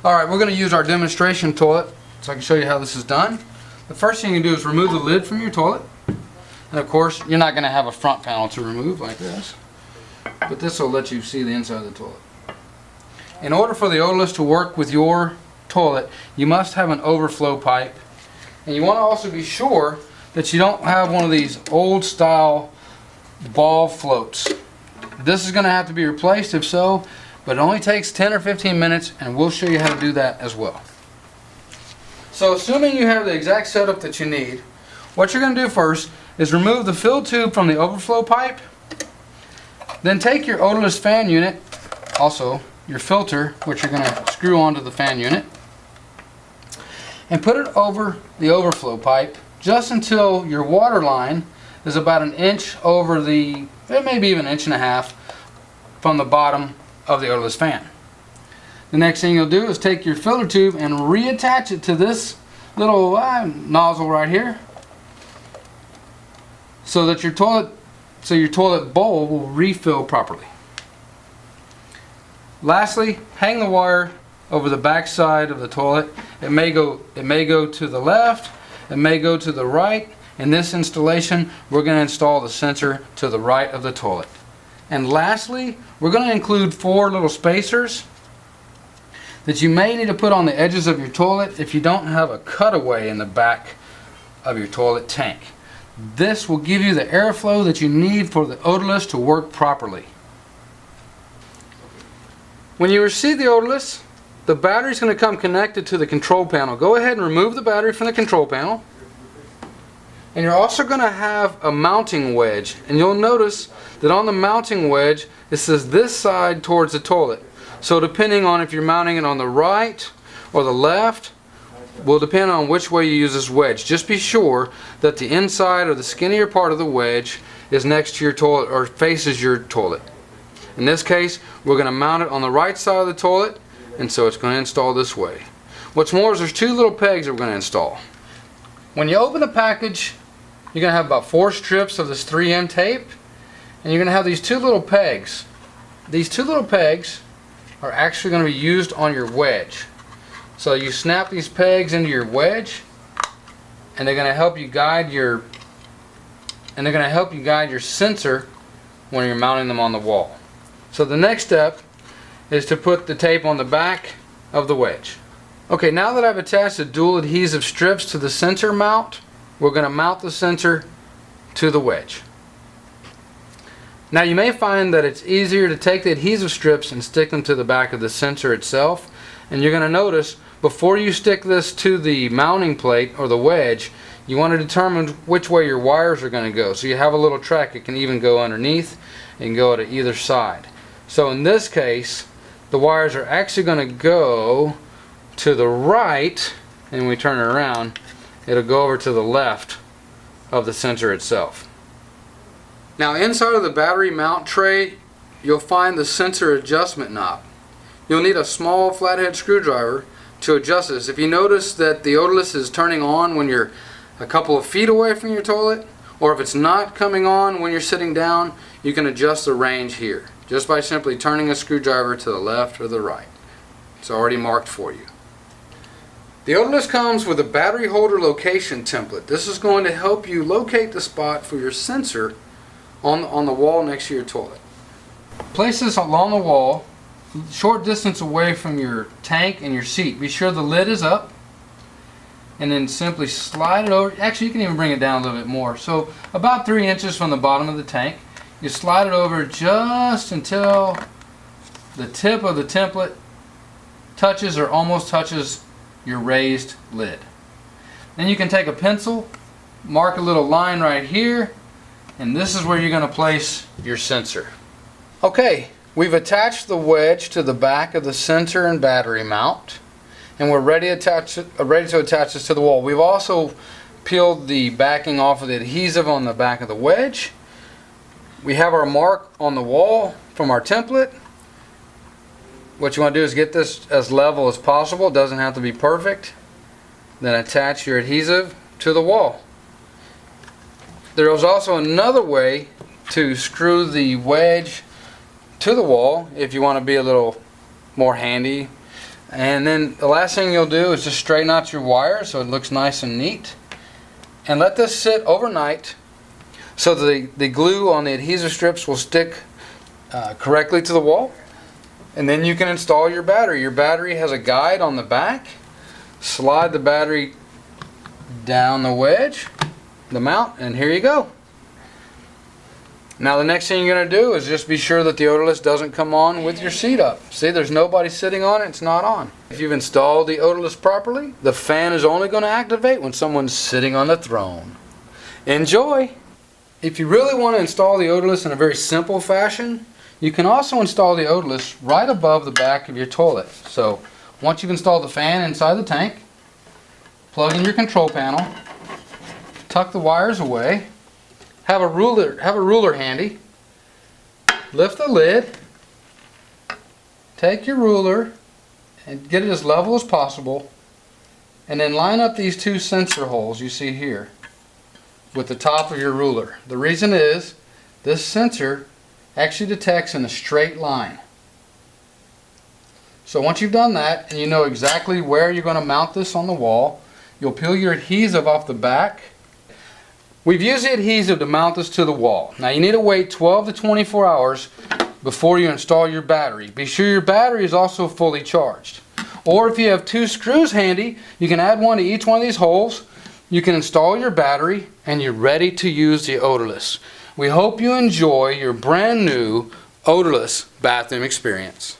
Alright, we're going to use our demonstration toilet so I can show you how this is done. The first thing you do is remove the lid from your toilet. And of course, you're not going to have a front panel to remove like this. But this will let you see the inside of the toilet. In order for the odorless to work with your toilet, you must have an overflow pipe. And you want to also be sure that you don't have one of these old style ball floats. This is going to have to be replaced if so, but it only takes 10 or 15 minutes, and we'll show you how to do that as well. So assuming you have the exact setup that you need, what you're going to do first is remove the fill tube from the overflow pipe. Then take your odorless fan unit, also your filter, which you're going to screw onto the fan unit, and put it over the overflow pipe just until your water line is about an inch over the, maybe even an inch and a half from the bottom of the odorless fan. The next thing you'll do is take your filter tube and reattach it to this little nozzle right here, so that your toilet bowl will refill properly. Lastly, hang the wire over the back side of the toilet. It may go to the left, it may go to the right. In this installation, we're going to install the sensor to the right of the toilet. And lastly, we're going to include 4 little spacers that you may need to put on the edges of your toilet if you don't have a cutaway in the back of your toilet tank. This will give you the airflow that you need for the odorless to work properly. When you receive the odorless, the battery is going to come connected to the control panel. Go ahead and remove the battery from the control panel. And you're also going to have a mounting wedge, and you'll notice that on the mounting wedge it says this side towards the toilet. So depending on if you're mounting it on the right or the left will depend on which way you use this wedge. Just be sure that the inside or the skinnier part of the wedge is next to your toilet or faces your toilet. In this case, we're going to mount it on the right side of the toilet, and so it's going to install this way. What's more is there's 2 little pegs that we're going to install. When you open the package, you're going to have about 4 strips of this 3M tape, and you're going to have these 2 little pegs. These 2 little pegs are actually going to be used on your wedge. So you snap these pegs into your wedge, and they're going to help you guide your sensor when you're mounting them on the wall. So the next step is to put the tape on the back of the wedge. Okay, now that I've attached the dual adhesive strips to the sensor mount, we're going to mount the sensor to the wedge. Now you may find that it's easier to take the adhesive strips and stick them to the back of the sensor itself, and you're going to notice before you stick this to the mounting plate or the wedge, you want to determine which way your wires are going to go. So you have a little track. It can even go underneath and go to either side. So in this case, the wires are actually going to go to the right, and when we turn it around, it'll go over to the left of the sensor itself. Now inside of the battery mount tray, you'll find the sensor adjustment knob. You'll need a small flathead screwdriver to adjust this. If you notice that the odorless is turning on when you're a couple of feet away from your toilet, or if it's not coming on when you're sitting down, you can adjust the range here just by simply turning a screwdriver to the left or the right. It's already marked for you. The odorless comes with a battery holder location template. This is going to help you locate the spot for your sensor on the wall next to your toilet. Place this along the wall, short distance away from your tank and your seat. Be sure the lid is up, and then simply slide it over. Actually, you can even bring it down a little bit more. So about 3 inches from the bottom of the tank. You slide it over just until the tip of the template touches or almost touches your raised lid. Then you can take a pencil, mark a little line right here, and this is where you're going to place your sensor. Okay, we've attached the wedge to the back of the sensor and battery mount, and we're ready to attach this to the wall. We've also peeled the backing off of the adhesive on the back of the wedge. We have our mark on the wall from our template. What you want to do is get this as level as possible. It doesn't have to be perfect. Then attach your adhesive to the wall. There is also another way to screw the wedge to the wall if you want to be a little more handy. And then the last thing you'll do is just straighten out your wire so it looks nice and neat. And let this sit overnight so the glue on the adhesive strips will stick correctly to the wall. And then you can install your battery. Your battery has a guide on the back. Slide the battery down the wedge, the mount, and here you go. Now the next thing you're going to do is just be sure that the odorless doesn't come on with your seat up. See, there's nobody sitting on it, it's not on. If you've installed the odorless properly, the fan is only going to activate when someone's sitting on the throne. Enjoy! If you really want to install the odorless in a very simple fashion, you can also install the odorless right above the back of your toilet. So once you've installed the fan inside the tank, plug in your control panel, tuck the wires away, have a ruler handy, lift the lid, take your ruler and get it as level as possible, and then line up these two sensor holes you see here with the top of your ruler. The reason is this sensor actually detects in a straight line. So once you've done that and you know exactly where you're going to mount this on the wall, you'll peel your adhesive off the back. We've used the adhesive to mount this to the wall. Now you need to wait 12 to 24 hours before you install your battery. Be sure your battery is also fully charged. Or if you have two screws handy, you can add one to each one of these holes. You can install your battery and you're ready to use the odorless. We hope you enjoy your brand new odorless bathroom experience.